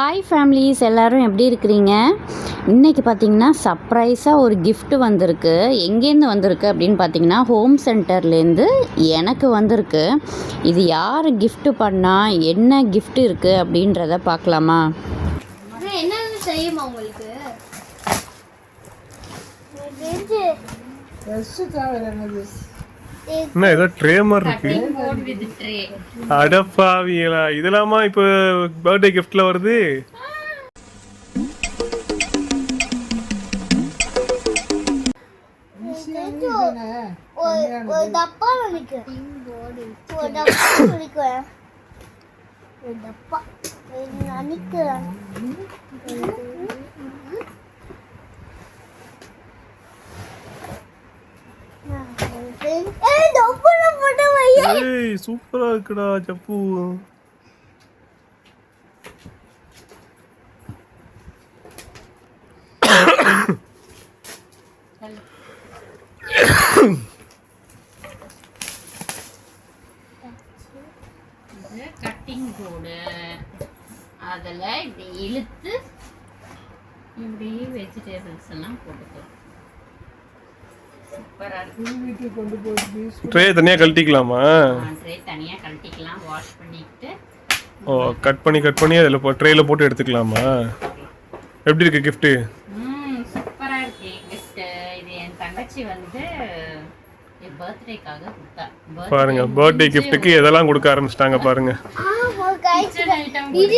Hi families, எல்லோரும் எப்படி இருக்கிறீங்க? இன்றைக்கி பார்த்திங்கன்னா சர்ப்ரைஸாக ஒரு gift வந்திருக்கு. எங்கேருந்து வந்திருக்கு அப்படின்னு பார்த்தீங்கன்னா ஹோம் சென்டர்லேருந்து எனக்கு வந்திருக்கு. இது யார் gift பண்ணால் என்ன gift இருக்குது அப்படின்றத பார்க்கலாமா? என்ன செய்யுமா உங்களுக்கு? என்ன ஏதோ ட்ரே மாதிரி இருக்கு. அடப்பாவிங்களா, இதெல்லாமா இப்போ பர்த்டே கிஃப்ட்ல வருது? ஏய் சூப்பரா இருக்குடா ஜப்பு. கட்டிங் போர்டு, அதில் இப்படி இழுத்து இப்படி வெஜிடபிள்ஸ் எல்லாம் போட்டுக்கலாம். ட்ரே தனியா கழட்டிக்கலாமா? ட்ரே தனியாக கழட்டிக்கலாம், வாஷ் பண்ணிக்கிட்டு. ஓ, கட் பண்ணி அதில் ட்ரேல போட்டு எடுத்துக்கலாமா? எப்படி இருக்கு கிஃப்ட்டு? சூப்பராக இருக்கு கிஃப்ட்டு. இது என் தங்கச்சி வந்து என் பர்த்டேக்காக கொடுத்தா. பாருங்க, பர்த்டே கிஃப்ட்டுக்கு எதெல்லாம் கொடுக்க ஆரம்பிச்சிட்டாங்க பாருங்க. இது